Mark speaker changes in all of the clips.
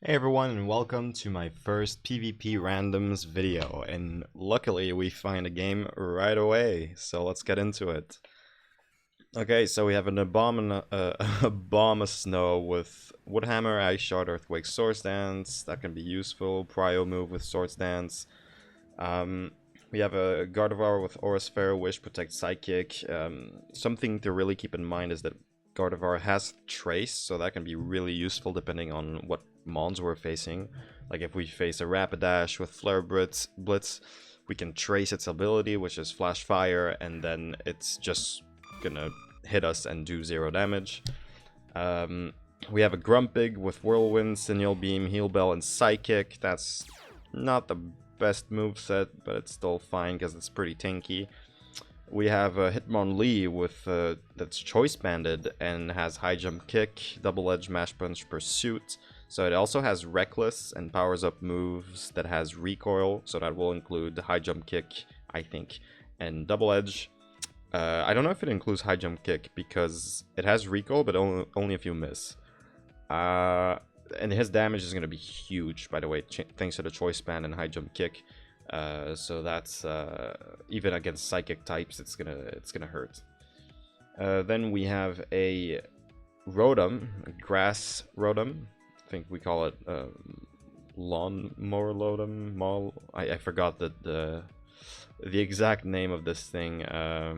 Speaker 1: Hey everyone, and welcome to my first PvP randoms video, and luckily we find a game right away, so let's get into it. Okay, so we have an Abomasnow with Woodhammer, Ice Shard, Earthquake, Swords Dance. That can be useful. Prio move with Swords Dance. We have a Gardevoir with Aura's Fair Wish, Protect Psychic. Something to really keep in mind is that Gardevoir has Trace, so that can be really useful depending on what mons we're facing. Like if we face a Rapidash with Flare Blitz, we can trace its ability, which is Flash Fire, and then it's just gonna hit us and do 0 damage. We have a Grumpig with Whirlwind, Signal Beam, Heal Bell, and Psychic. That's not the best moveset, but it's still fine because it's pretty tanky. We have a Hitmonlee with that's Choice Banded and has High Jump Kick, Double Edge, Mash Punch, Pursuit. So it also has Reckless and powers up moves that has Recoil, so that will include High Jump Kick, I think, and Double Edge. I don't know if it includes High Jump Kick because it has Recoil, but only if you miss. And his damage is going to be huge, by the way, thanks to the Choice Band and High Jump Kick. So that's even against Psychic types, it's gonna hurt. Then we have a Rotom, a Grass Rotom. I think we call it Lawnmower Rotom. I forgot the exact name of this thing. I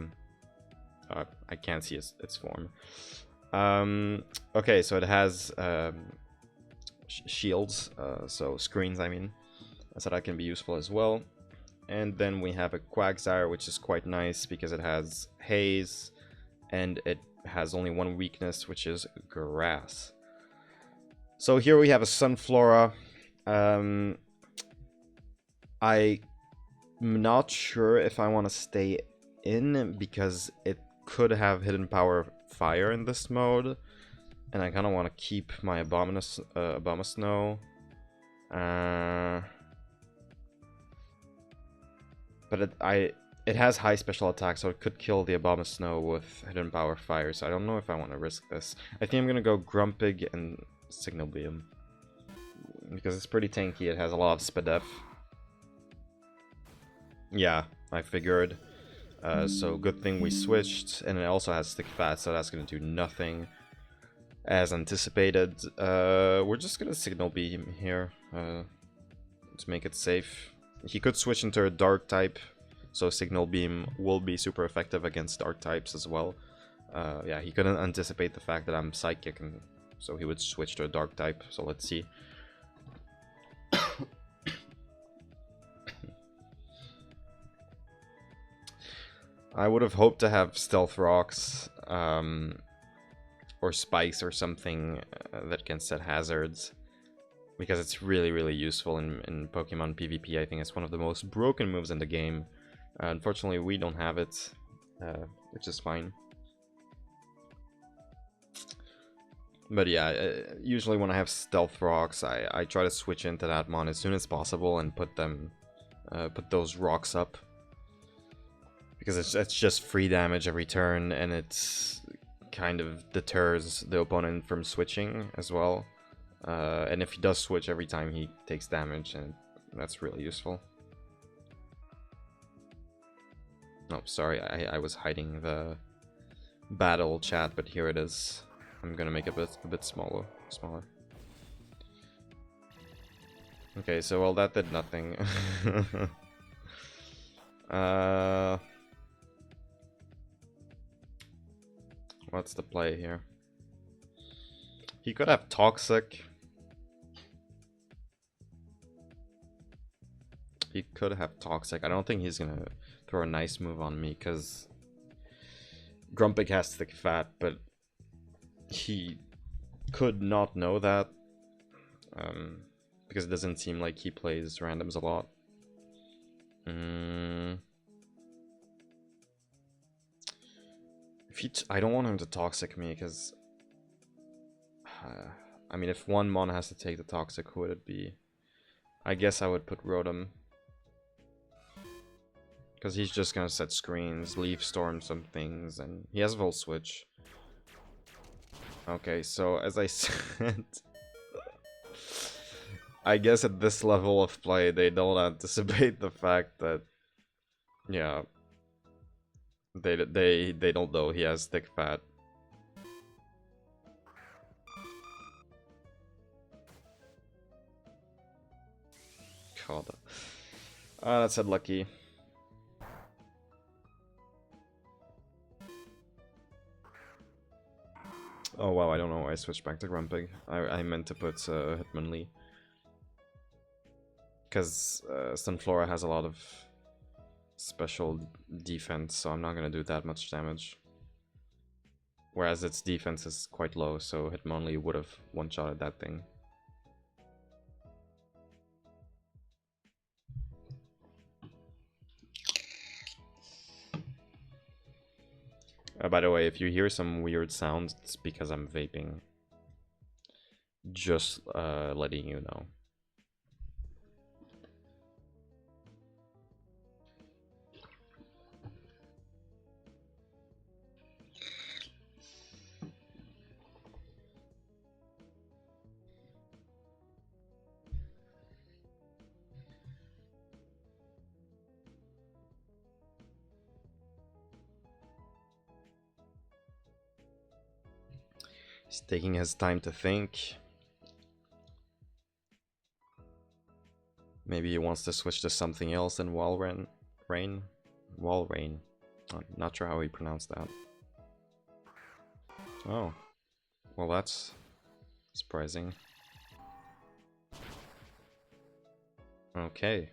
Speaker 1: can't see its form. Okay, so it has shields, so screens, I mean. So that can be useful as well. And then we have a Quagsire, which is quite nice because it has Haze, and it has only one weakness, which is Grass. So here we have a Sunflora. I'm not sure if I want to stay in because it could have Hidden Power Fire in this mode, and I kind of want to keep my Abomasnow. But it has high special attack, so it could kill the Abomasnow with Hidden Power Fire, so I don't know if I want to risk this. I think I'm going to go Grumpig and Signal Beam, because it's pretty tanky. It has a lot of Spadef. Yeah, I figured. So good thing we switched, and it also has Stick Fat, so that's going to do nothing as anticipated. We're just going to Signal Beam here to make it safe. He could switch into a Dark type, so Signal Beam will be super effective against Dark types as well. Yeah, he couldn't anticipate the fact that I'm Psychic, and so he would switch to a Dark type, so let's see. I would have hoped to have Stealth Rocks, or Spikes or something that can set hazards, because it's really useful in Pokemon PvP. I think it's one of the most broken moves in the game. Unfortunately, we don't have it, which is fine. But yeah, usually when I have Stealth Rocks, I try to switch into that mon as soon as possible and put those rocks up, because it's just free damage every turn, and it's kind of deters the opponent from switching as well. And if he does switch every time, he takes damage, and that's really useful. Oh, sorry, I was hiding the battle chat, but here it is. I'm gonna make it a bit smaller. Okay, so well, that did nothing. What's the play here? He could have Toxic. He could have Toxic. I don't think he's gonna throw a nice move on me because Grumpig has Thick Fat, but he could not know that because it doesn't seem like he plays randoms a lot. I don't want him to Toxic me because I mean, if one mon has to take the Toxic, who would it be? I guess I would put Rotom, because he's just gonna set screens, Leaf Storm some things, and he has Volt Switch. Okay, so as I said, I guess at this level of play, they don't anticipate the fact that, yeah, they don't know he has thick fat. God, that's unlucky. Oh wow, I don't know why I switched back to Grumpig. I meant to put Hitmonlee. Because Sunflora has a lot of special defense, so I'm not gonna do that much damage. Whereas its defense is quite low, so Hitmonlee would have one-shotted that thing. By the way, if you hear some weird sounds, it's because I'm vaping. Just letting you know. He's taking his time to think. Maybe he wants to switch to something else than Walrein. Walrein. I'm not sure how he pronounced that. Oh. Well, that's surprising. Okay.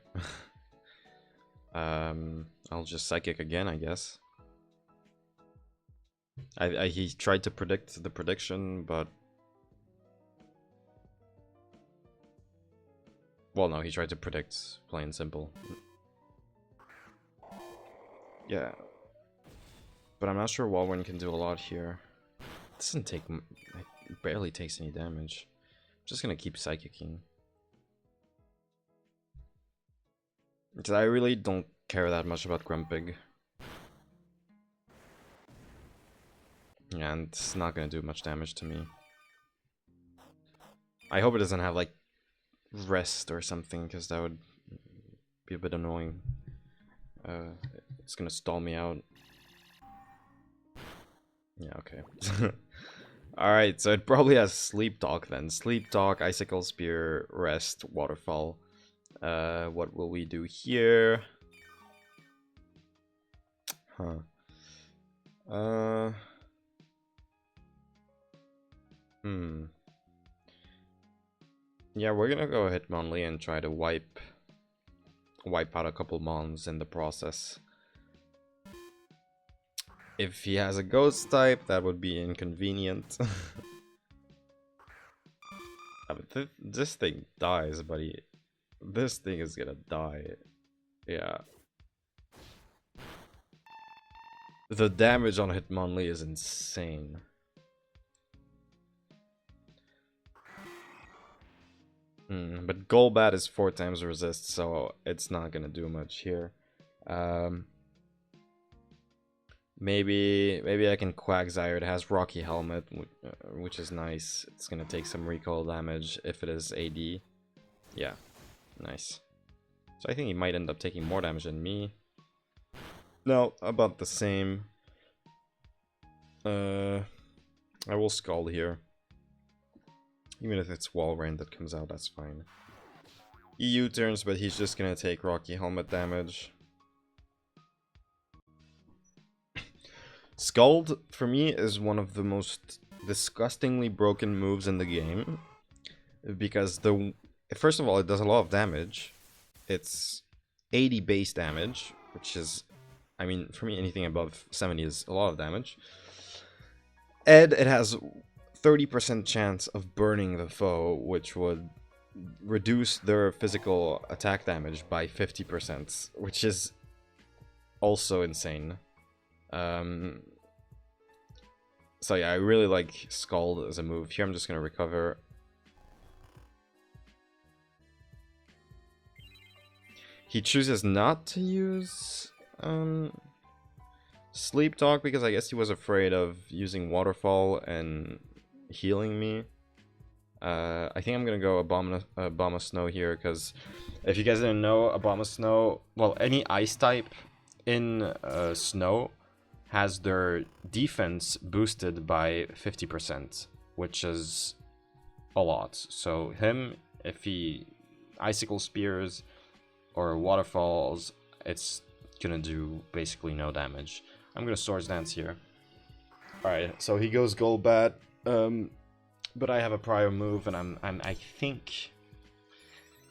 Speaker 1: I'll just Psychic again, I guess. He tried to predict the prediction, but... Well, no, he tried to predict, plain and simple. Yeah. But I'm not sure Walrein can do a lot here. It doesn't take... It barely takes any damage. I'm just gonna keep Psychicking. Because I really don't care that much about Grumpig. Yeah, and it's not gonna do much damage to me. I hope it doesn't have, like, rest or something, because that would be a bit annoying. It's gonna stall me out. Yeah, okay. Alright, so it probably has Sleep Talk then. Sleep Talk, Icicle Spear, Rest, Waterfall. What will we do here? Huh. Yeah, we're gonna go Hitmonlee and try to wipe out a couple mons in the process. If he has a ghost type, that would be inconvenient. But this thing dies, buddy. This thing is gonna die. Yeah. The damage on Hitmonlee is insane. But Golbat is 4 times resist, so it's not gonna do much here. Maybe I can Quagsire. It has Rocky Helmet, which is nice. It's gonna take some recoil damage if it is AD. Yeah, nice. So I think he might end up taking more damage than me. No, about the same. I will Scald here. Even if it's Walrein that comes out, that's fine. EU turns, but he's just gonna take Rocky Helmet damage. Scald, for me, is one of the most disgustingly broken moves in the game. Because, first of all, it does a lot of damage. It's 80 base damage, which is, I mean, for me, anything above 70 is a lot of damage. And it has 30% chance of burning the foe, which would reduce their physical attack damage by 50%, which is also insane. So yeah, I really like Scald as a move. Here I'm just gonna recover. He chooses not to use Sleep Talk because I guess he was afraid of using Waterfall and healing me. I think I'm gonna go Abomasnow here, because if you guys didn't know, Abomasnow, well, any ice type in snow has their defense boosted by 50%, which is a lot. So him, if he icicle spears or waterfalls, it's gonna do basically no damage. I'm gonna Swords Dance here. Alright, so he goes Golbat, but I have a prior move, and I think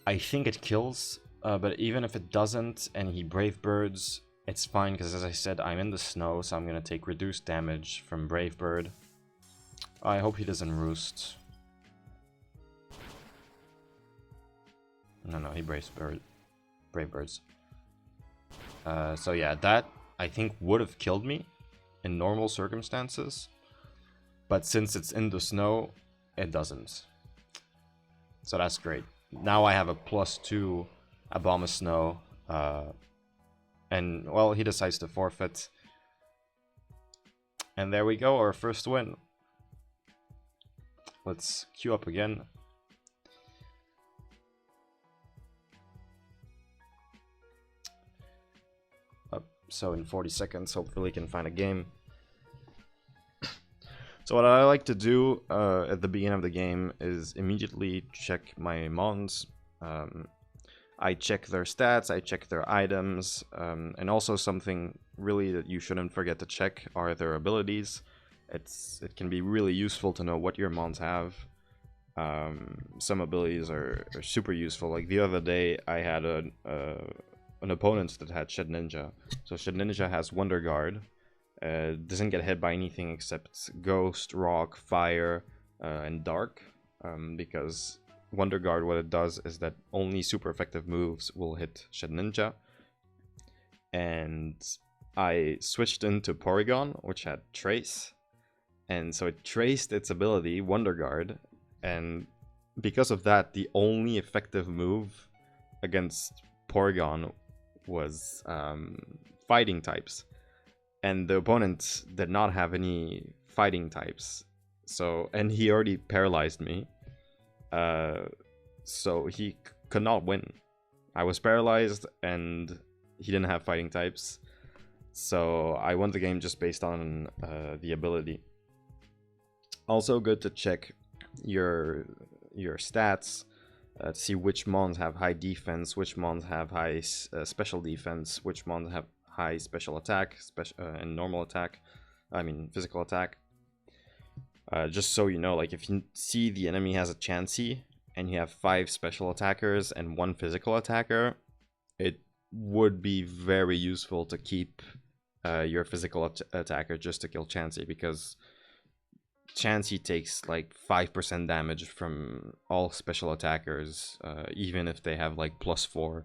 Speaker 1: it kills. But even if it doesn't, and he Brave Birds, it's fine, because as I said, I'm in the snow, so I'm gonna take reduced damage from Brave Bird. I hope he doesn't Roost. No, he Brave Birds. So yeah, that I think would have killed me in normal circumstances, but since it's in the snow, it doesn't. So that's great. Now I have a +2 Abomasnow, and well, he decides to forfeit. And there we go, our first win. Let's queue up again. So in 40 seconds, hopefully we can find a game. So what I like to do at the beginning of the game is immediately check my mons. I check their stats, I check their items, and also something really that you shouldn't forget to check are their abilities. It can be really useful to know what your mons have. Some abilities are super useful. Like the other day, I had an opponent that had Shed Ninja. So Shed Ninja has Wonder Guard. Doesn't get hit by anything except Ghost, Rock, Fire, and Dark. Because Wonder Guard, what it does is that only super effective moves will hit Shed Ninja. And I switched into Porygon, which had Trace. And so it traced its ability, Wonder Guard. And because of that, the only effective move against Porygon was fighting types, and the opponent did not have any fighting types, and he already paralyzed me, so he could not win. I was paralyzed and he didn't have fighting types, so I won the game just based on the ability. Also good to check your stats, to see which mons have high defense, which mons have high special defense, which mons have high special attack, and normal attack. I mean physical attack. Just so you know, like if you see the enemy has a Chansey and you have 5 special attackers and 1 physical attacker, it would be very useful to keep your physical attacker just to kill Chansey, because Chansey takes like 5% damage from all special attackers, even if they have like +4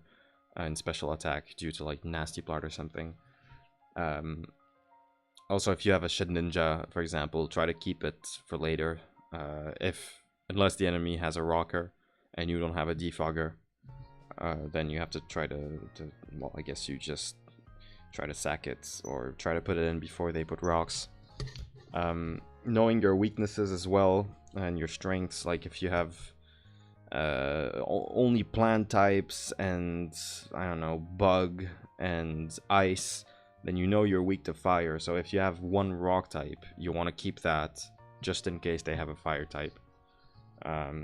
Speaker 1: in special attack due to like Nasty Plot or something. Also, if you have a Shed Ninja, for example, try to keep it for later. Unless the enemy has a Rocker and you don't have a Defogger, then you have to try to well, I guess you just try to sack it or try to put it in before they put rocks. Knowing your weaknesses as well and your strengths, like if you have only plant types and I don't know, bug and ice, then you know you're weak to fire. So if you have 1 rock type, you want to keep that just in case they have a fire type.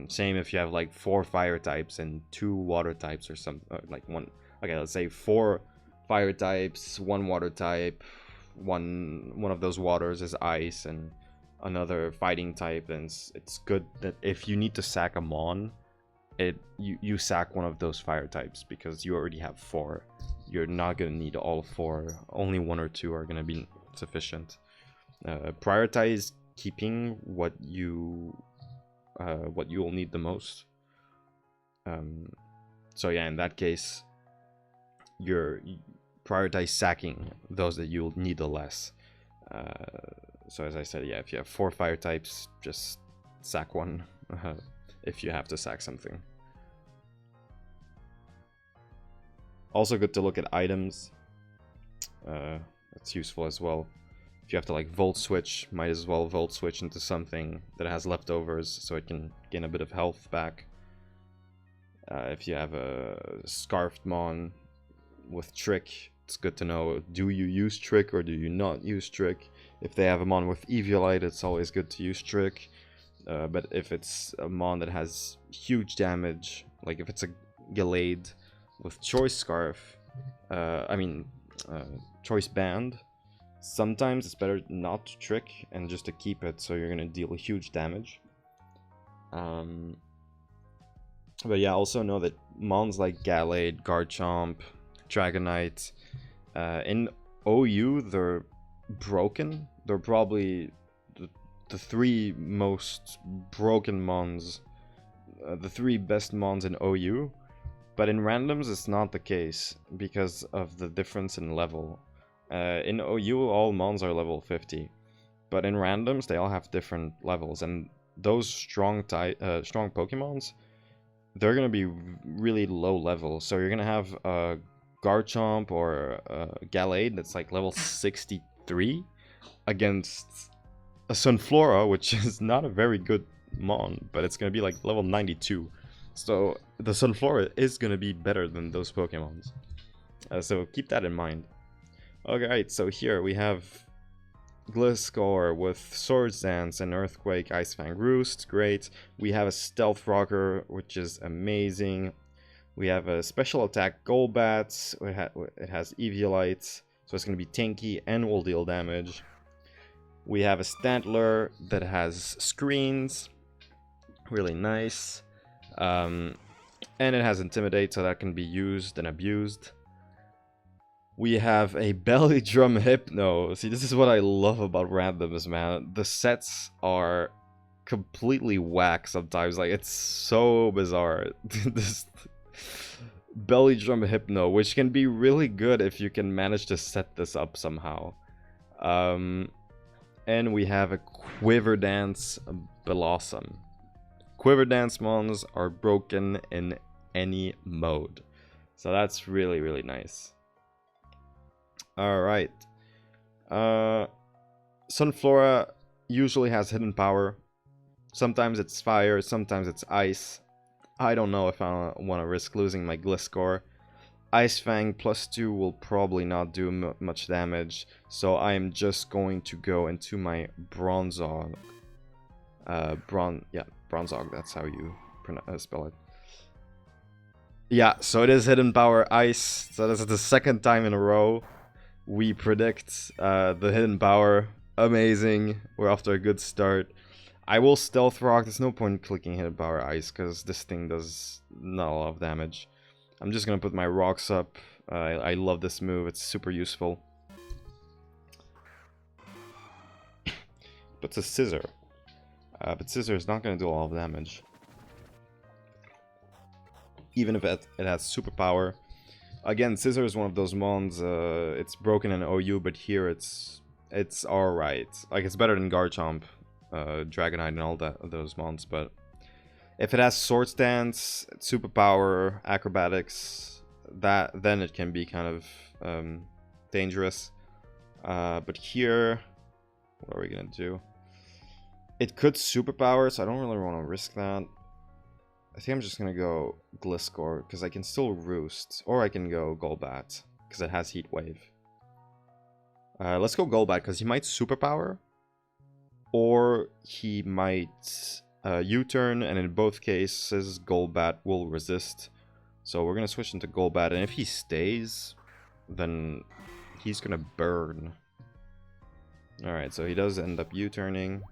Speaker 1: Same if you have like 4 fire types and 2 water types or something, like okay, let's say 4 fire types, 1 water type, one of those waters is ice and another fighting type, and it's good that if you need to sack a mon, you sack one of those fire types, because you already have 4. You're not gonna need all 4. Only 1 or 2 are gonna be sufficient. Prioritize keeping what you will need the most. So yeah, in that case, you prioritize sacking those that you'll need the less. So as I said, yeah, if you have 4 fire types, just sack 1 if you have to sack something. Also good to look at items. That's useful as well. If you have to like volt switch, might as well volt switch into something that has leftovers so it can gain a bit of health back. If you have a Scarfed Mon with Trick, it's good to know, do you use Trick or do you not use Trick? If they have a Mon with Eviolite, it's always good to use Trick. But if it's a Mon that has huge damage, like if it's a Gallade with Choice Scarf, Choice Band, sometimes it's better not to Trick and just to keep it, so you're gonna deal huge damage. But yeah, also know that Mons like Gallade, Garchomp, Dragonite, in OU, they're broken. They're probably the 3 most broken Mons, the 3 best Mons in OU. But in randoms, it's not the case because of the difference in level. In OU, all Mons are level 50. But in randoms, they all have different levels. And those strong Pokemons, they're going to be really low level. So you're going to have a Garchomp or a Gallade that's like level 63 against a Sunflora, which is not a very good Mon, but it's going to be like level 92. So the Sunflora is going to be better than those Pokemons. So keep that in mind. Alright, so here we have Gliscor with Swords Dance and Earthquake, Ice Fang Roost, great. We have a Stealth Rocker, which is amazing. We have a Special Attack Golbat, it has Eviolite, so it's going to be tanky and will deal damage. We have a Stantler that has Screens, really nice. And it has Intimidate, so that can be used and abused. We have a Belly Drum Hypno. See, this is what I love about randoms, man. The sets are completely whack sometimes. Like, it's so bizarre. This Belly Drum Hypno, which can be really good if you can manage to set this up somehow. And we have a Quiver Dance Blossom. Quiver Dance Mons are broken in any mode. So that's really, really nice. Alright. Sunflora usually has hidden power. Sometimes it's fire, sometimes it's ice. I don't know if I want to risk losing my Gliscor. Ice Fang +2 will probably not do much damage, so I am just going to go into my Bronzong. Bronzong, that's how you spell it. Yeah, so it is hidden power ice, so this is the 2nd time in a row we predict the hidden power. Amazing, we're off to a good start. I will Stealth Rock, there's no point in clicking hidden power ice because this thing does not a lot of damage. I'm just gonna put my rocks up. I love this move, it's super useful. But it's a Scissor. But Scissor is not gonna do a lot of damage. Even if it has superpower. Again, Scissor is one of those mons, it's broken in OU, but here it's alright. Like, it's better than Garchomp, Dragonite and all those mons, but if it has Swords Dance, superpower, acrobatics, then it can be kind of dangerous. But here, what are we gonna do? It could superpower, so I don't really want to risk that. I think I'm just gonna go Gliscor, because I can still Roost. Or I can go Golbat, because it has Heat Wave. Let's go Golbat, because he might superpower. Or he might U-turn, and in both cases, Golbat will resist. So we're gonna switch into Golbat, and if he stays, then he's gonna burn. Alright, so he does end up U-turning.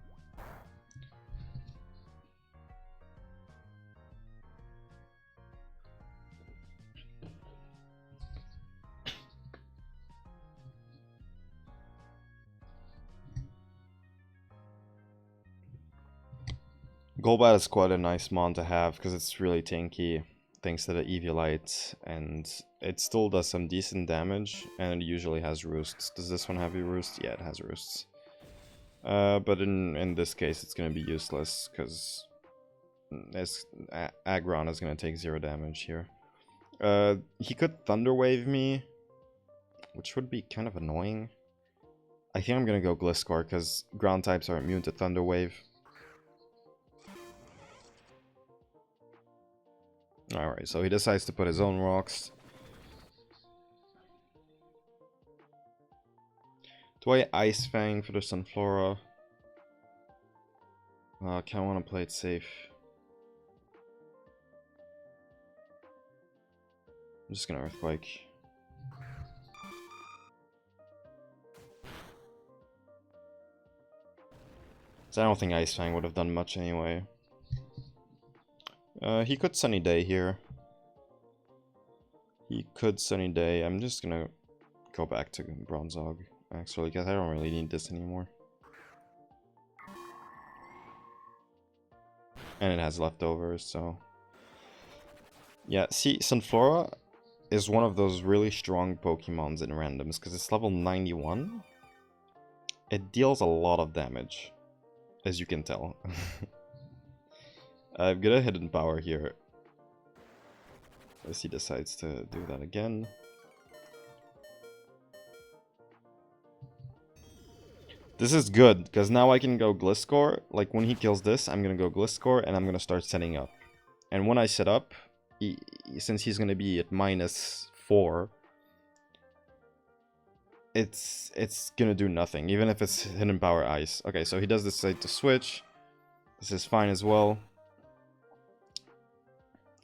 Speaker 1: Golbat is quite a nice mon to have because it's really tanky thanks to the Eviolite, and it still does some decent damage, and it usually has Roosts. Does this one have a Roost? Yeah, it has Roosts. But in this case it's going to be useless because Aggron is going to take 0 damage here. He could Thunder Wave me, which would be kind of annoying. I think I'm gonna go Gliscor because ground types are immune to Thunder Wave. Alright, so he decides to put his own rocks. Do I Ice Fang for the Sunflora? I kinda wanna play it safe. I'm just gonna Earthquake. So I don't think Ice Fang would have done much anyway. He could Sunny Day here. He could Sunny Day. I'm just gonna go back to Bronzog, actually, because I don't really need this anymore. And it has leftovers, so... Yeah, see, Sunflora is one of those really strong Pokemons in randoms, because it's level 91. It deals a lot of damage, as you can tell. I've got a hidden power here. As he decides to do that again. This is good, because now I can go Gliscor. Like, when he kills this, I'm going to go Gliscor, and I'm going to start setting up. And when I set up, since he's going to be at -4, it's going to do nothing, even if it's Hidden Power Ice. Okay, so he does decide to switch. This is fine as well.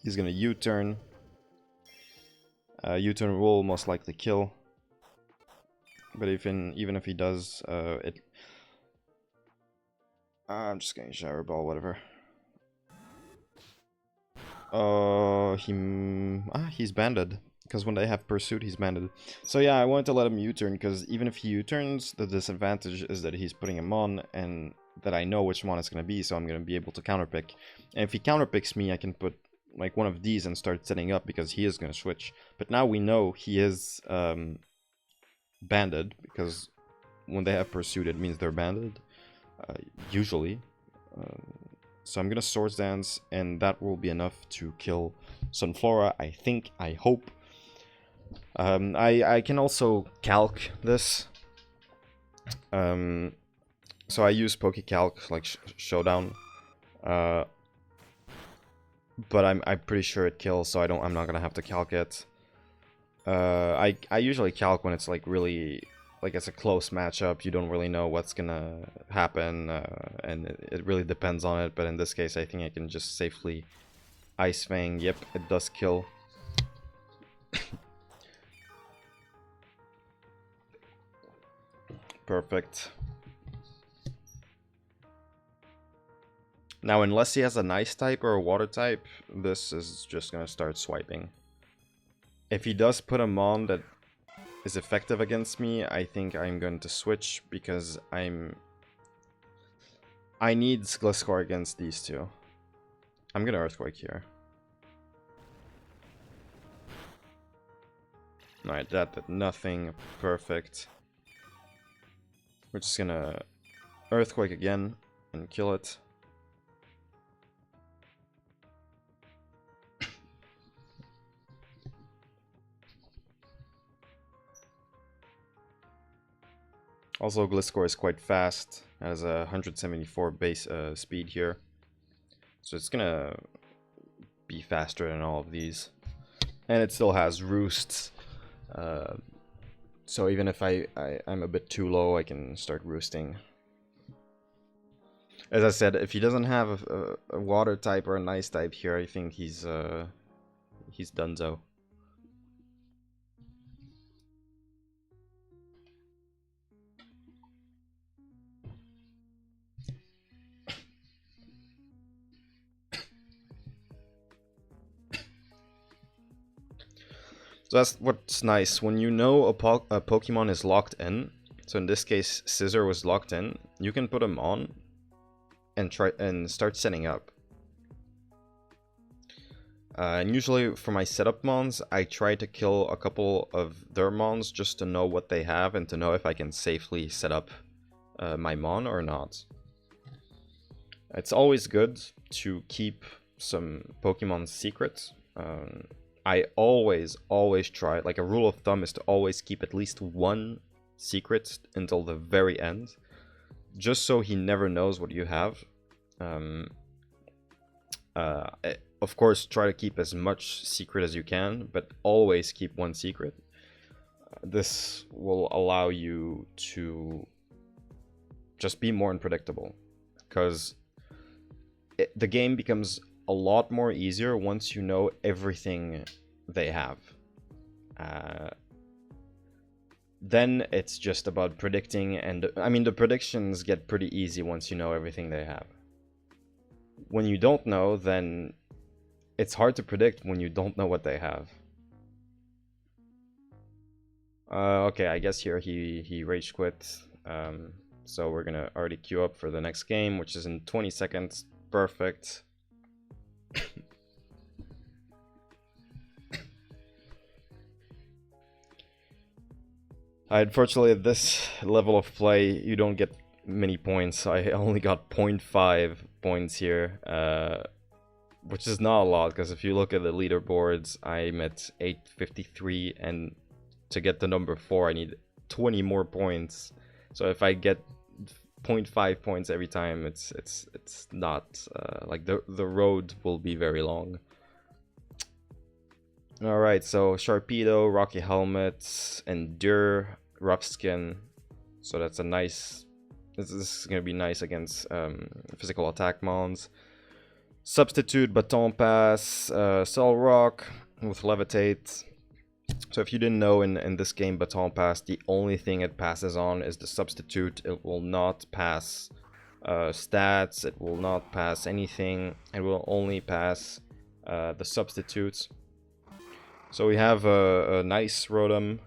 Speaker 1: He's going to U-turn. U-turn will most likely kill. But even if he does, I'm just going to Shower Ball, whatever. He's banded. Because when they have Pursuit, he's banded. So yeah, I wanted to let him U-turn, because even if he U-turns, the disadvantage is that he's putting him on, and that I know which one it's going to be, so I'm going to be able to counterpick. And if he counterpicks me, I can put like one of these and start setting up, because he is going to switch. But now we know he is banded, because when they have Pursuit, it means they're banded, usually. So I'm gonna Swords Dance, and that will be enough to kill Sunflora, I think, I hope. I can also calc this. So I use PokeCalc, like Showdown. But I'm pretty sure it kills, so I'm not gonna have to calc it. I usually calc when it's like really, like it's a close matchup, you don't really know what's gonna happen, and it really depends on it, but in this case I think I can just safely Ice Fang. Yep, it does kill. Perfect. Now, unless he has an Ice type or a Water type, this is just gonna start swiping. If he does put a Mon that is effective against me, I think I'm going to switch, because I need Gliscor against these two. I'm gonna Earthquake here. Alright, that did nothing. Perfect. We're just gonna Earthquake again and kill it. Also, Gliscor is quite fast. It has a 174 base speed here. So it's gonna be faster than all of these. And it still has Roosts. So even if I'm a bit too low, I can start roosting. As I said, if he doesn't have a Water type or an Ice type here, I think he's donezo. So that's what's nice. When you know a Pokemon is locked in, so in this case Scissor was locked in, you can put him on and try and start setting up. And usually for my setup mons, I try to kill a couple of their mons just to know what they have and to know if I can safely set up my mon or not. It's always good to keep some Pokemon secret. I always try, like a rule of thumb is to always keep at least one secrets until the very end, just so he never knows what you have. Of course, try to keep as much secret as you can, but always keep one secret. This will allow you to just be more unpredictable, because the game becomes a lot more easier once you know everything they have. Then it's just about predicting, and I mean the predictions get pretty easy once you know everything they have. When you don't know, then it's hard to predict when you don't know what they have. Okay, I guess here he rage quit. So we're gonna already queue up for the next game, which is in 20 seconds. Perfect. Unfortunately, at this level of play, you don't get many points. I only got 0.5 points here, which is not a lot, because if you look at the leaderboards, I'm at 853, and to get the number 4, I need 20 more points. So if I get 0.5 points every time, it's not like the road will be very long. Alright, so Sharpedo, Rocky Helmet, Endure, Rough Skin. So that's a nice... This is going to be nice against physical attack mons. Substitute, Baton Pass, Cell Rock with Levitate. So if you didn't know, in this game, Baton Pass, the only thing it passes on is the Substitute. It will not pass stats, it will not pass anything. It will only pass the Substitutes. So we have a nice Rotom,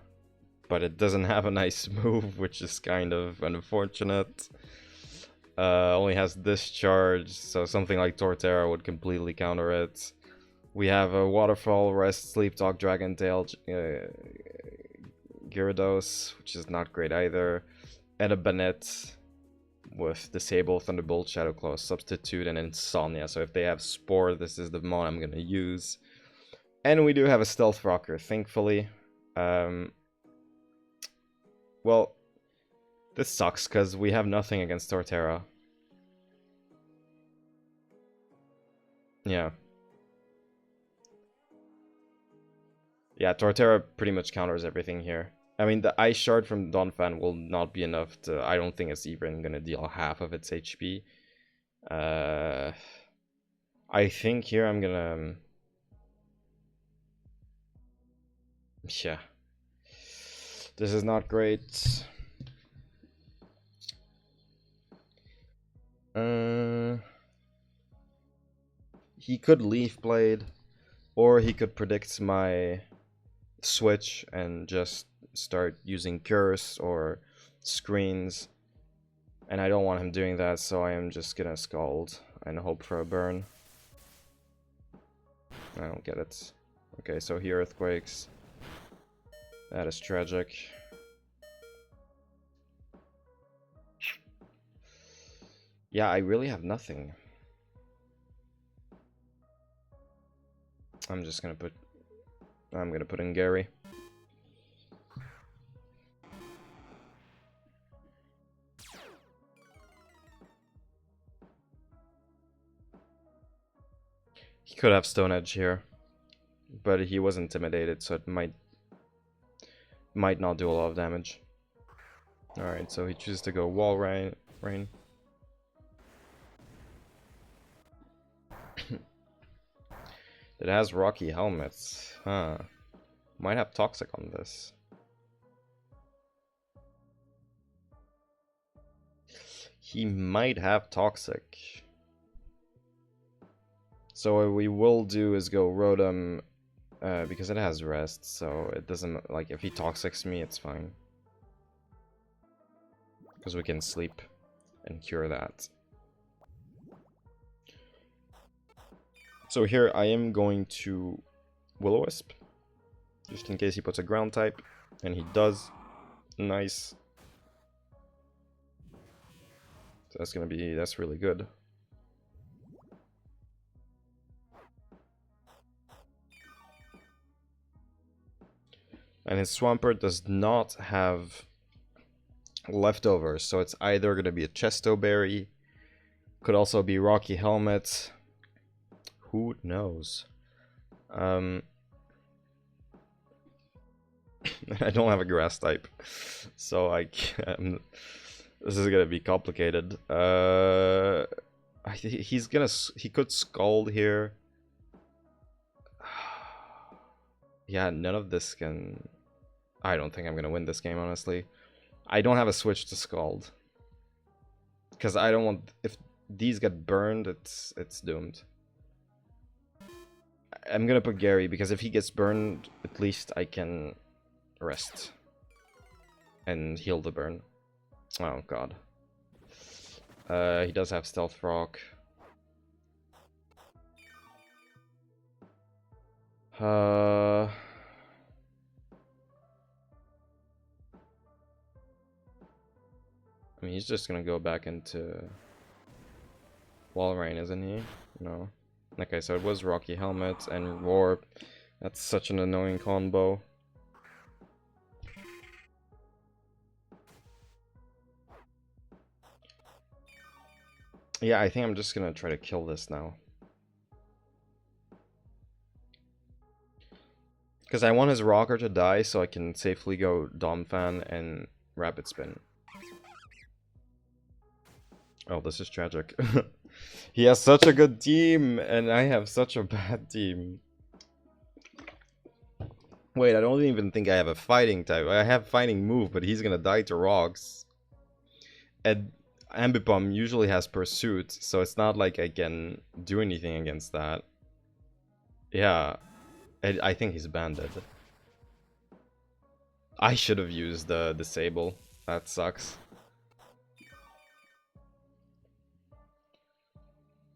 Speaker 1: but it doesn't have a nice move, which is kind of unfortunate. Only has Discharge, so something like Torterra would completely counter it. We have a Waterfall, Rest, Sleep Talk, Dragon Tail, Gyarados, which is not great either. And a Banette with Disable, Thunderbolt, Shadow Claw, Substitute, and Insomnia. So if they have Spore, this is the mon I'm going to use. And we do have a Stealth Rocker, thankfully. Well, this sucks, because we have nothing against Torterra. Yeah. Yeah, Torterra pretty much counters everything here. I mean, the Ice Shard from Donphan will not be enough to... I don't think it's even going to deal half of its HP. I think here I'm going to... Yeah. This is not great. He could Leaf Blade, or he could predict my switch and just start using Curse or Screens. And I don't want him doing that, so I am just gonna Scald and hope for a burn. I don't get it. Okay, so he Earthquakes. That is tragic. Yeah, I really have nothing. I'm just gonna put... I'm gonna put in Gary. He could have Stone Edge here, but he was intimidated, so it might not do a lot of damage. Alright, so he chooses to go Wall Rain. It has Rocky Helmets. Huh. Might have Toxic on this. He might have Toxic. So what we will do is go Rotom, because it has Rest, so it doesn't... Like, if he Toxics me, it's fine. Because we can sleep and cure that. So here I am going to Will-O-Wisp, just in case he puts a ground type, and he does. Nice. So that's really good. And his Swampert does not have leftovers. So it's either going to be a Chesto Berry, could also be Rocky Helmet. Who knows? I don't have a grass type, so I can't. This is gonna be complicated. He could Scald here. Yeah, none of this can. I don't think I'm gonna win this game, honestly. I don't have a switch to Scald, because I don't want, if these get burned, it's doomed. I'm gonna put Gary, because if he gets burned, at least I can rest and heal the burn. Oh god. He does have Stealth Rock. I mean, he's just gonna go back into Wall Rain, isn't he? No. Okay, so it was Rocky Helmet and Roar. That's such an annoying combo. Yeah, I think I'm just gonna try to kill this now. Because I want his rocker to die so I can safely go Dom Fan and Rapid Spin. Oh, this is tragic. He has such a good team, and I have such a bad team. Wait, I don't even think I have a fighting type. I have fighting move, but he's gonna die to rocks. And Ambipom usually has Pursuit, so it's not like I can do anything against that. Yeah, I think he's banded. I should have used the Disable. That sucks.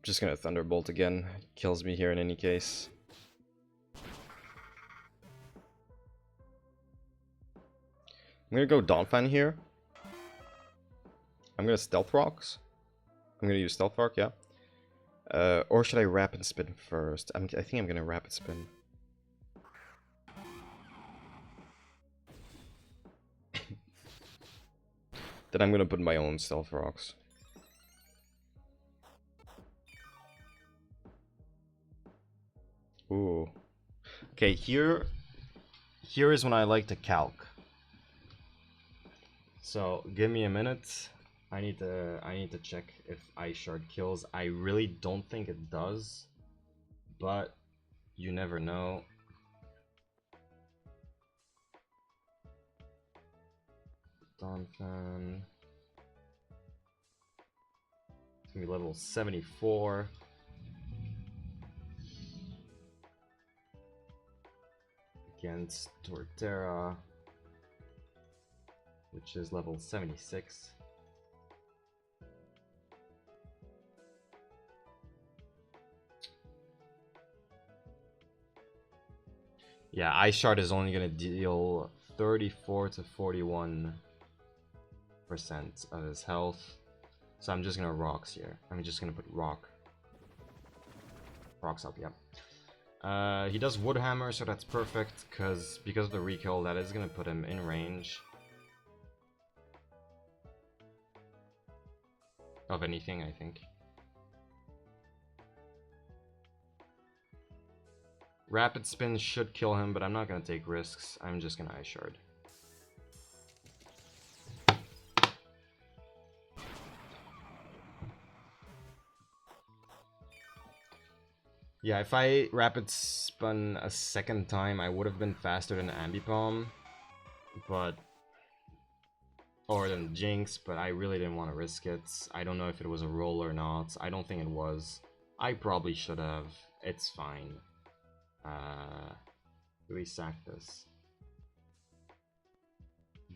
Speaker 1: Just gonna Thunderbolt again. Kills me here in any case. I'm gonna go Donphan here. I'm gonna Stealth Rocks. I'm gonna use Stealth Rock, yeah. Or should I Rapid Spin first? I think I'm gonna Rapid Spin. Then I'm gonna put my own Stealth Rocks. Ooh. Okay, here is when I like to calc. So give me a minute. I need to check if Ice Shard kills. I really don't think it does, but you never know. Donphan. It's gonna be level 74. Against Torterra, which is level 76. Yeah, Ice Shard is only going to deal 34 to 41% of his health. So I'm just going to Rocks here. I'm just going to put Rocks up, yeah. He does Wood Hammer, so that's perfect, because of the recoil, that is going to put him in range of anything, I think. Rapid Spin should kill him, but I'm not going to take risks. I'm just going to Ice Shard. Yeah, if I Rapid Spun a second time, I would have been faster than Ambipom, but... or than Jinx, but I really didn't want to risk it. I don't know if it was a roll or not. I don't think it was. I probably should have. It's fine. Do we sack this?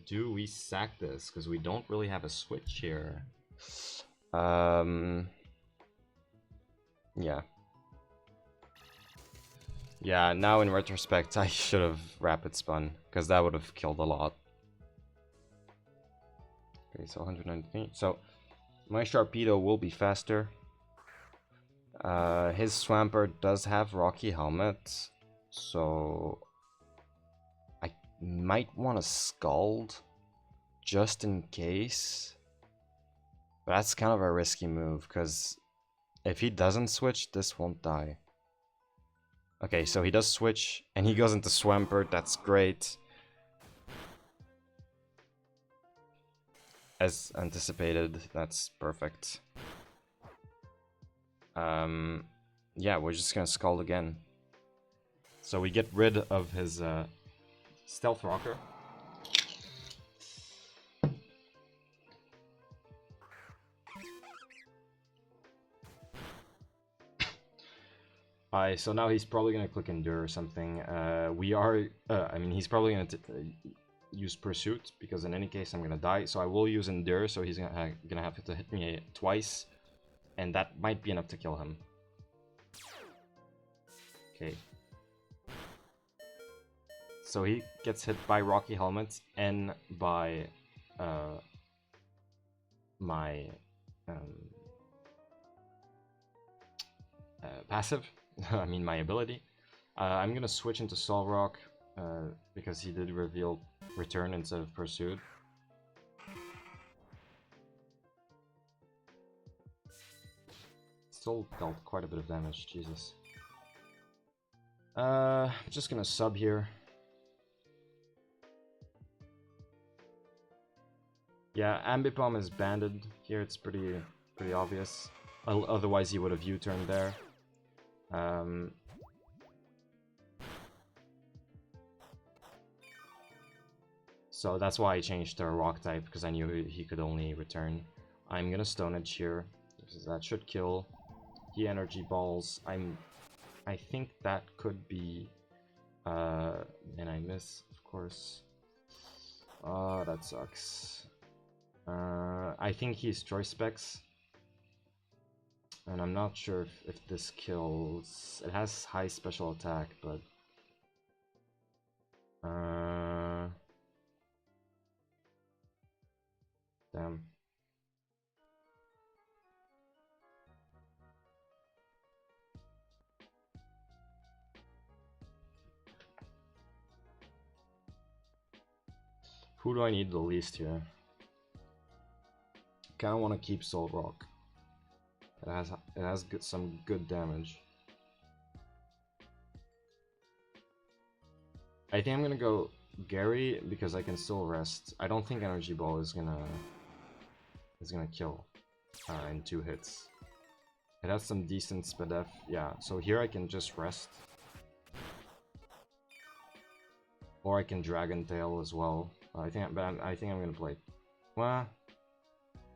Speaker 1: Do we sack this? Because we don't really have a switch here. Yeah. Yeah, now in retrospect, I should have Rapid Spun, because that would have killed a lot. Okay, so 193. So, my Sharpedo will be faster. His Swampert does have Rocky Helmet, so I might want to Scald
Speaker 2: just in case. But that's kind of a risky move, because if he doesn't switch, this won't die. Okay, so he does switch, and he goes into Swampert. That's great. As anticipated, that's perfect. Yeah, we're just gonna Scald again. So we get rid of his Stealth Rocker. So now he's probably gonna click Endure or something. I mean, he's probably gonna use Pursuit, because in any case I'm gonna die. So I will use Endure, so he's gonna have to hit me twice, and that might be enough to kill him. Okay. So he gets hit by Rocky Helmet and by my passive. I mean my ability. I'm gonna switch into Solrock because he did reveal Return instead of Pursuit. Still dealt quite a bit of damage, Jesus. I'm just gonna sub here. Yeah, Ambipom is banded here, it's pretty obvious. Otherwise he would have U-turned there. So that's why I changed to a rock type, because I knew he could only return. I'm gonna Stone Edge here, because that should kill. He energy balls. I think that could be and I miss, of course. Oh, that sucks. I think he's Choice Specs. And I'm not sure if this kills. It has high special attack, but damn. Who do I need the least here? Kinda want to keep Soul Rock. It has some good damage. I think I'm gonna go Gary because I can still rest. I don't think Energy Ball is gonna kill in 2 hits. It has some decent SpDef, yeah. So here I can just rest, or I can Dragon Tail as well. I think I'm gonna play. Well,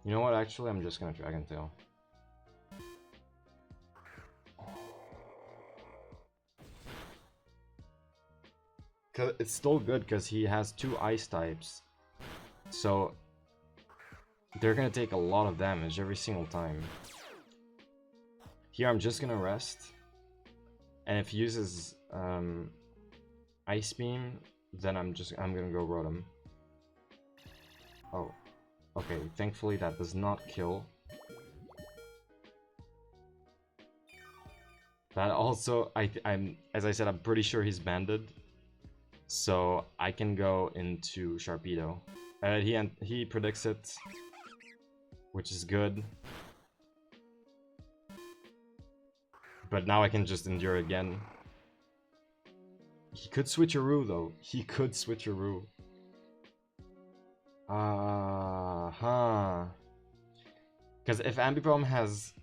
Speaker 2: you know what? Actually, I'm just gonna Dragon Tail. Cause it's still good because he has 2 ice types, so they're gonna take a lot of damage every single time. Here I'm just gonna rest, and if he uses Ice Beam, then I'm gonna go Rotom. Oh, okay. Thankfully that does not kill. That also, I'm as I said, I'm pretty sure he's banded. So I can go into Sharpedo. He predicts it, which is good. But now I can just endure again. He could switcheroo though. He could switcheroo. Because if Ambipom has...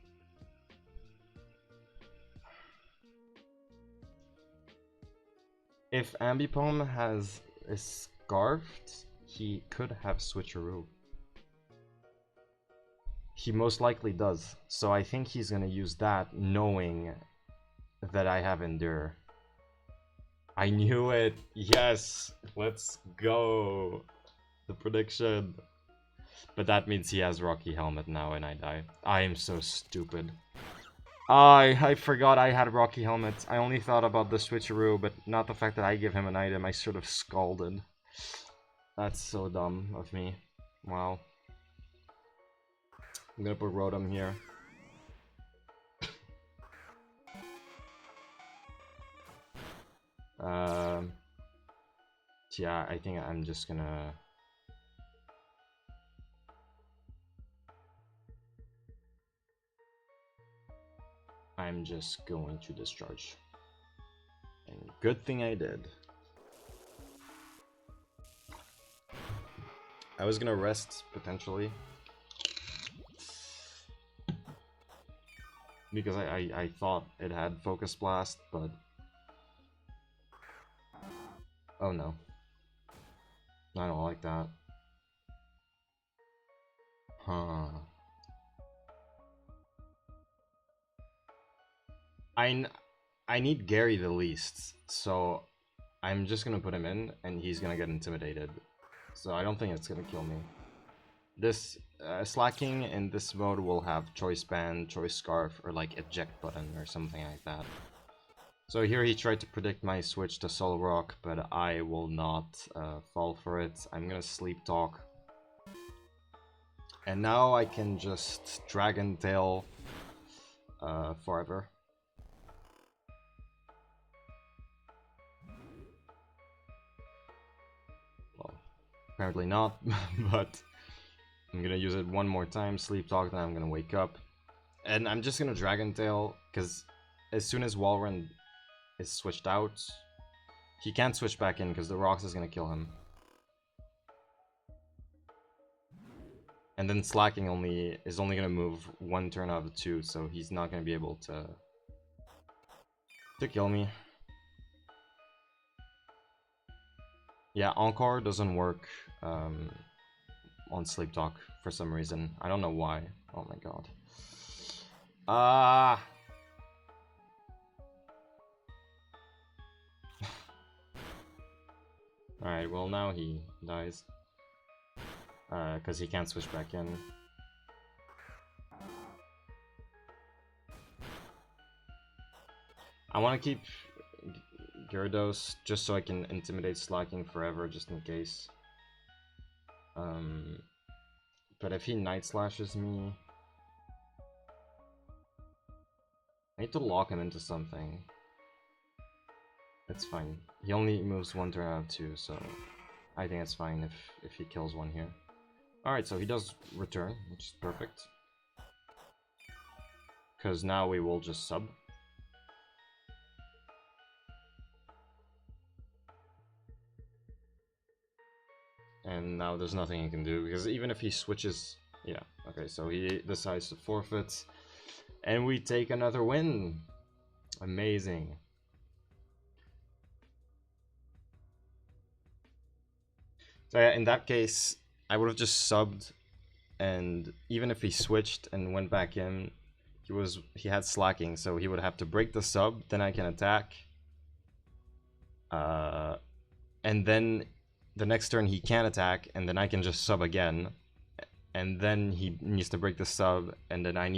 Speaker 2: If Ambipom has a Scarfed, he could have switcheroo. He most likely does. So I think he's gonna use that knowing that I have Endure. I knew it! Yes! Let's go! The prediction. But that means he has Rocky Helmet now and I die. I am so stupid. I forgot I had Rocky Helmet. I only thought about the switcheroo, but not the fact that I give him an item. I sort of scalded. That's so dumb of me. Wow. I'm gonna put Rotom here. Yeah, I think I'm just gonna I'm just going to discharge. And good thing I did. I was gonna rest, potentially. Because I thought it had Focus Blast, but... Oh no. I don't like that. Huh. I need Gary the least, so I'm just gonna put him in, and he's gonna get intimidated. So I don't think it's gonna kill me. This slacking in this mode will have choice band, choice scarf, or like eject button or something like that. So here he tried to predict my switch to Soul Rock, but I will not fall for it. I'm gonna sleep talk. And now I can just Dragon Tail forever. Well, apparently not, but I'm gonna use it one more time, sleep talk, then I'm gonna wake up. And I'm just gonna Dragon Tail, because as soon as Walrun is switched out, he can't switch back in because the rocks is gonna kill him. And then slacking is only gonna move one turn out of 2, so he's not gonna be able to kill me. Yeah, Encore doesn't work on Sleep Talk for some reason. I don't know why. Oh my god. Ah. Alright, well now he dies. Because he can't switch back in. I want to keep Gyarados just so I can intimidate slacking forever, just in case. But if he Night Slashes me... I need to lock him into something. It's fine. He only moves one turn out of 2, so I think it's fine if he kills one here. Alright, so he does return, which is perfect. Because now we will just sub. And now there's nothing he can do, because even if he switches... Yeah, okay, so he decides to forfeit. And we take another win! Amazing. So yeah, in that case, I would have just subbed, and even if he switched and went back in, he had slacking, so he would have to break the sub, then I can attack. And then the next turn he can attack, and then I can just sub again. And then he needs to break the sub, and then I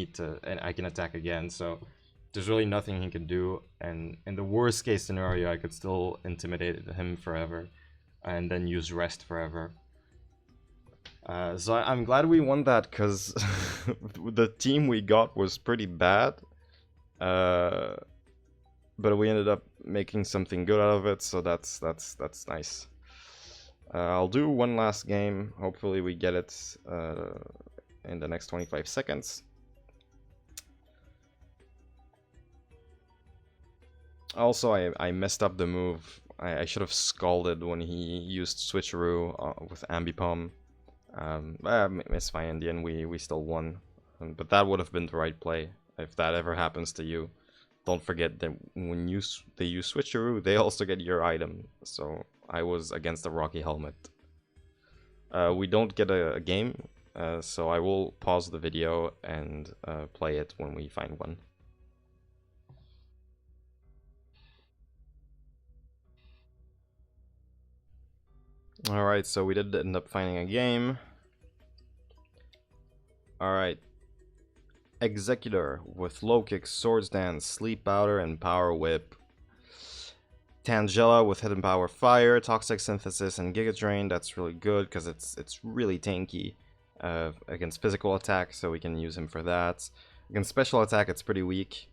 Speaker 2: can attack again. So there's really nothing he can do, and in the worst case scenario, I could still intimidate him forever, and then use rest forever. So I'm glad we won that, because the team we got was pretty bad. But we ended up making something good out of it, so that's nice. I'll do one last game. Hopefully we get it in the next 25 seconds. Also, I messed up the move. I should have scalded when he used Switcheroo with Ambipom. It's fine, in the end we still won. But that would have been the right play. If that ever happens to you, don't forget that when they use Switcheroo, they also get your item. So I was against the Rocky Helmet. We don't get a game, so I will pause the video and play it when we find one. Alright, so we did end up finding a game. Alright. Executor with Low Kick, Swords Dance, Sleep Powder, and Power Whip. Tangela with Hidden Power Fire, Toxic Synthesis, and Giga Drain. That's really good because it's really tanky against physical attack, so we can use him for that. Against special attack, it's pretty weak,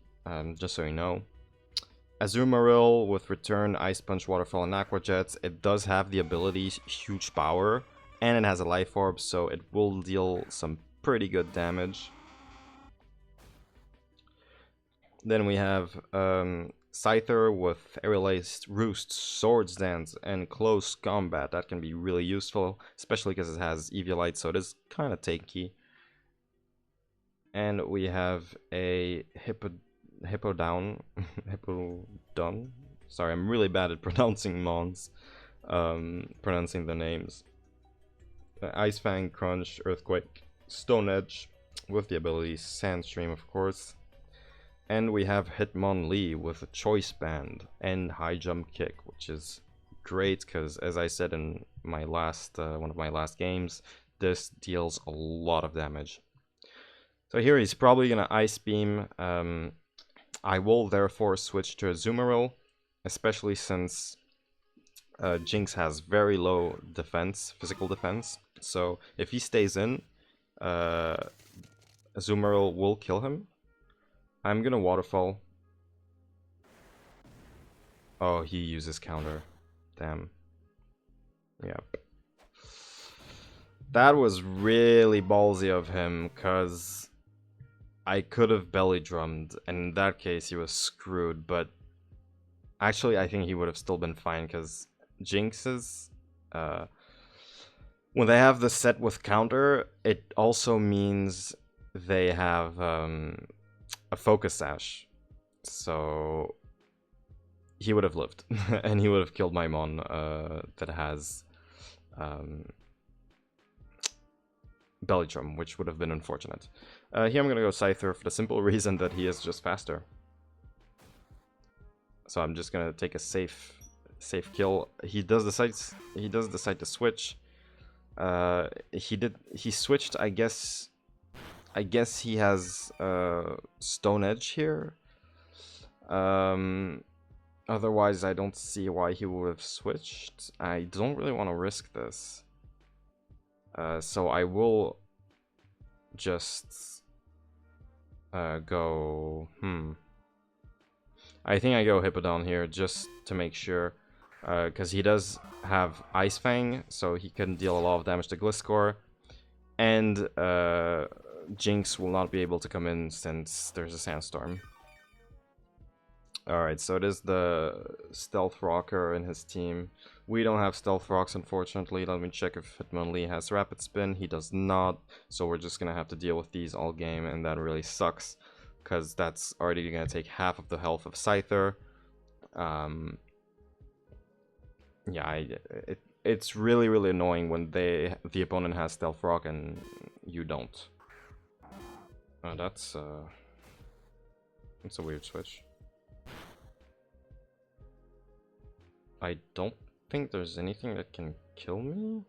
Speaker 2: just so you know. Azumarill with Return, Ice Punch, Waterfall, and Aqua Jets. It does have the ability Huge Power, and it has a Life Orb, so it will deal some pretty good damage.
Speaker 1: Then we have Scyther with Aerial-Laced Roost, Swords Dance, and Close Combat. That can be really useful, especially because it has Eviolite, so it is kind of tanky. And we have a Hippodon. Hippodon? Sorry, I'm really bad at pronouncing mons. Pronouncing the names. Ice Fang, Crunch, Earthquake, Stone Edge, with the ability Sandstream, of course. And we have Hitmonlee with a Choice Band and High Jump Kick, which is great because, as I said in my last one of my last games, this deals a lot of damage. So here he's probably gonna Ice Beam. I will therefore switch to a Azumarill, especially since Jinx has very low defense, physical defense. So if he stays in, Azumarill will kill him. I'm gonna Waterfall. Oh, he uses counter. Damn. Yep. That was really ballsy of him, because I could have belly drummed, and in that case he was screwed, but actually I think he would have still been fine, because Jinxes, when they have the set with counter, it also means they have a Focus Sash, so he would have lived, and he would have killed my Mon that has Belly Drum, which would have been unfortunate. Here I'm gonna go Scyther for the simple reason that he is just faster. So I'm just gonna take a safe kill. He does decide to switch. He switched. I guess he has Stone Edge here. Otherwise, I don't see why he would have switched. I don't really want to risk this. So I will just go... I think I go Hippodon here just to make sure. Because he does have Ice Fang, so he can deal a lot of damage to Gliscor. And Jinx will not be able to come in since there's a Sandstorm. Alright, so it is the Stealth Rocker in his team. We don't have Stealth Rocks, unfortunately. Let me check if Hitmonlee has Rapid Spin. He does not, so we're just gonna have to deal with these all game, and that really sucks, because that's already gonna take half of the health of Scyther. Yeah, it's really annoying when the opponent has Stealth Rock and you don't. That's a weird switch. I don't think there's anything that can kill me,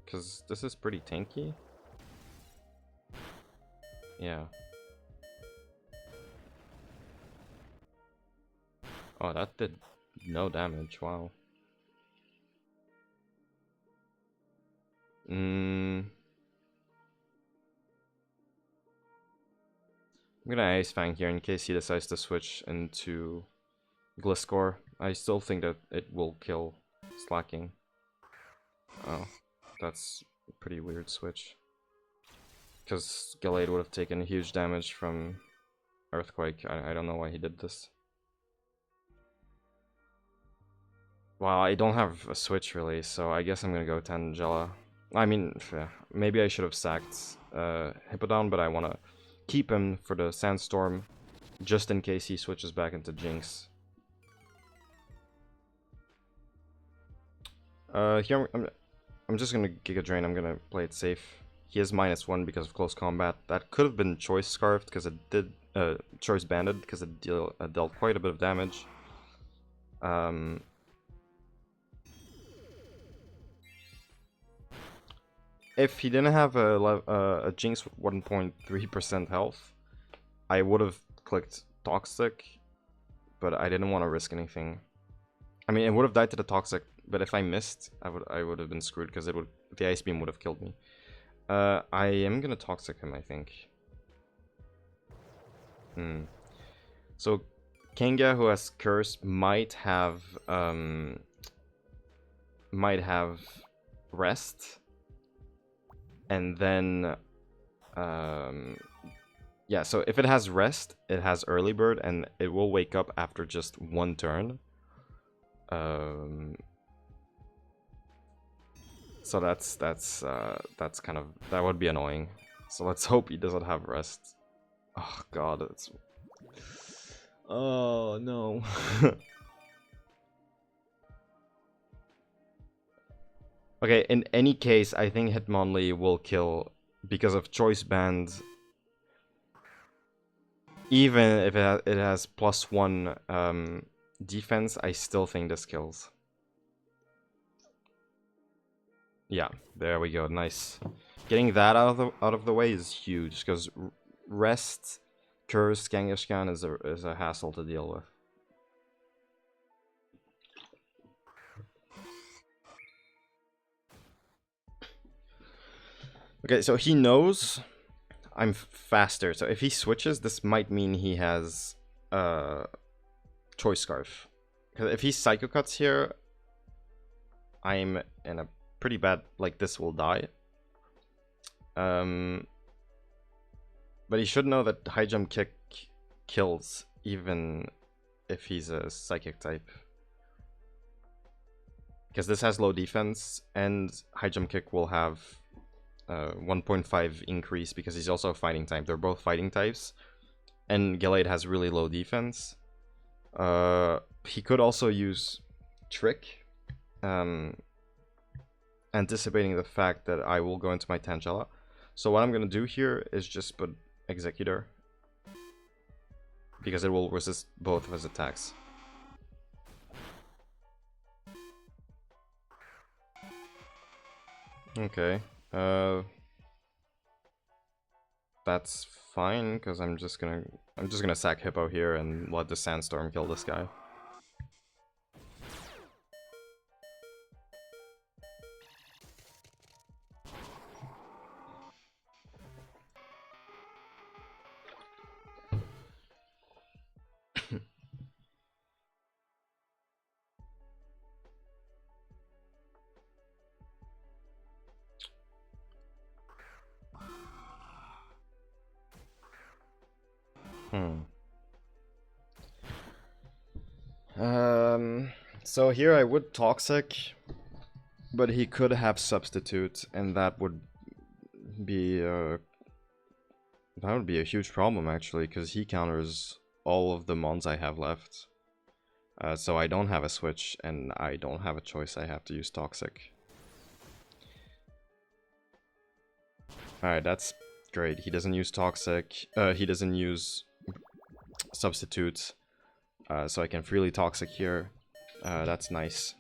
Speaker 1: because this is pretty tanky. Yeah. Oh, that did no damage, wow. I'm gonna Ice Fang here in case he decides to switch into Gliscor. I still think that it will kill Slacking. Oh, that's a pretty weird switch. Because Gallade would have taken huge damage from Earthquake. I don't know why he did this. Well, I don't have a switch really, so I guess I'm gonna go Tangela. I mean, maybe I should have sacked Hippodon, but I want to keep him for the Sandstorm, just in case he switches back into Jinx. Here I'm just gonna Giga Drain. I'm gonna play it safe. He has -1 because of close combat. That could have been Choice Scarfed because it did Choice Banded because it dealt quite a bit of damage. If he didn't have a Jinx with 1.3% health, I would have clicked Toxic, but I didn't want to risk anything. I mean, it would have died to the Toxic, but if I missed, I would have been screwed because the Ice Beam would have killed me. I am gonna Toxic him, I think. So Kanga, who has Curse, might have Rest, and then Yeah, so if it has rest, it has early bird, and it will wake up after just one turn. So that's kind of, that would be annoying. So let's hope he doesn't have rest. Oh god, it's... Oh no. Okay, in any case, I think Hitmonlee will kill because of choice band. Even if it has +1 defense, I still think this kills. Yeah, there we go. Nice. Getting that out of the way is huge because rest, curse, Kangaskhan is a hassle to deal with. Okay, so he knows I'm faster. So if he switches, this might mean he has Choice Scarf. Because if he Psycho Cuts here, I'm in a pretty bad... Like, this will die. But he should know that High Jump Kick kills even if he's a Psychic type. Because this has low defense, and High Jump Kick will have 1.5 increase because he's also a fighting type. They're both fighting types. And Gallade has really low defense. He could also use Trick, anticipating the fact that I will go into my Tangela. So what I'm going to do here is just put Executor, because it will resist both of his attacks. Okay, that's fine, because I'm just gonna sack Hippo here and let the Sandstorm kill this guy. So here I would Toxic, but he could have Substitute, and that would be a huge problem actually, because he counters all of the mons I have left. So I don't have a switch, and I don't have a choice. I have to use Toxic. Alright, that's great. He doesn't use Toxic. He doesn't use Substitute. So I can freely Toxic here. That's nice.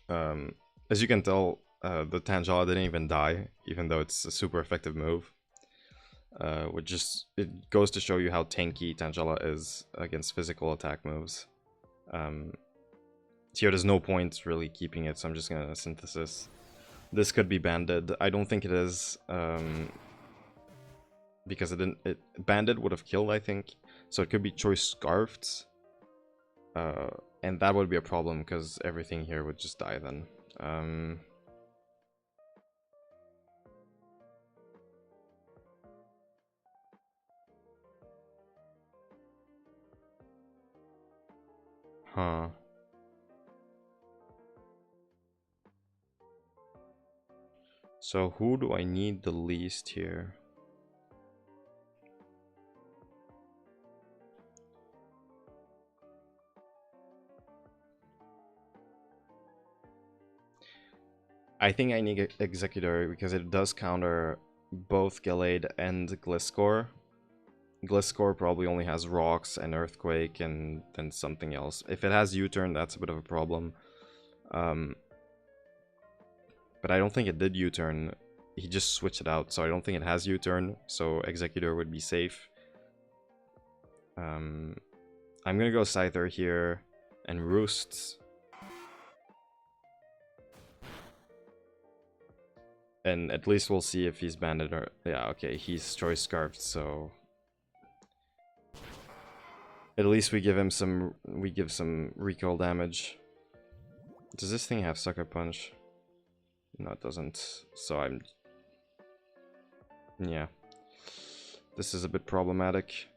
Speaker 1: As you can tell, the Tangela didn't even die, even though it's a super effective move. Which just, it goes to show you how tanky Tangela is against physical attack moves. Here there's no point really keeping it, so I'm just gonna Synthesis. This could be banded. I don't think it is, because banded would have killed, I think. So it could be Choice Scarfed. And that would be a problem, because everything here would just die then. Huh. So who do I need the least here? I think I need Executor because it does counter both Gallade and Gliscor. Gliscor probably only has Rocks and Earthquake and then something else. If it has U-turn, that's a bit of a problem. But I don't think it did U-turn. He just switched it out, so I don't think it has U-turn. So Executor would be safe. I'm gonna go Scyther here and Roosts. And at least we'll see if he's banded or... Yeah, okay, he's Choice Scarfed, so... At least we give him some... We give some recoil damage. Does this thing have Sucker Punch? No, it doesn't. So I'm... Yeah. this is a bit problematic.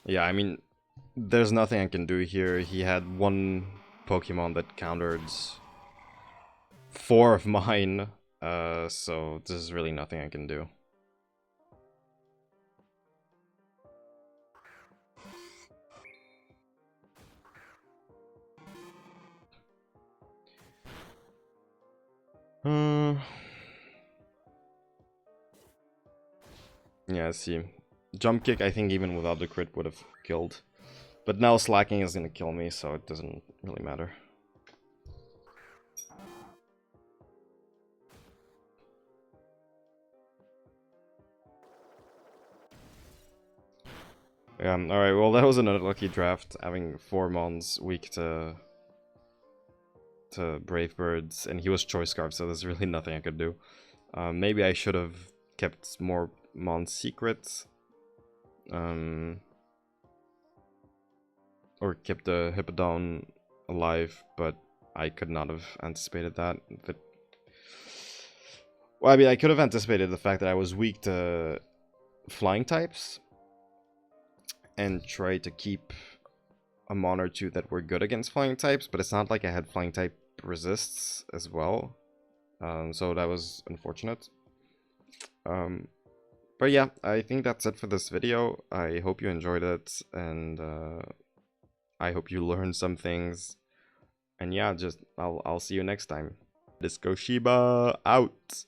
Speaker 1: Yeah, I mean, there's nothing I can do here. He had one Pokemon that countered 4 of mine, so this is really nothing I can do. Yeah, I see. Jump kick, I think even without the crit would have killed. But now slacking is gonna kill me, so it doesn't really matter. Yeah, alright, well that was an unlucky draft, having 4 mons weak to Brave Birds, and he was Choice Scarf, so there's really nothing I could do. Maybe I should have kept more mons secret. Or kept the Hippodon alive, but I could not have anticipated that. Well, I mean, I could have anticipated the fact that I was weak to flying types and try to keep a mon or two that were good against flying types, but it's not like I had flying type resists as well. So that was unfortunate. But yeah, I think that's it for this video. I hope you enjoyed it, and I hope you learned some things. And yeah, I'll see you next time. DiscoShiba out!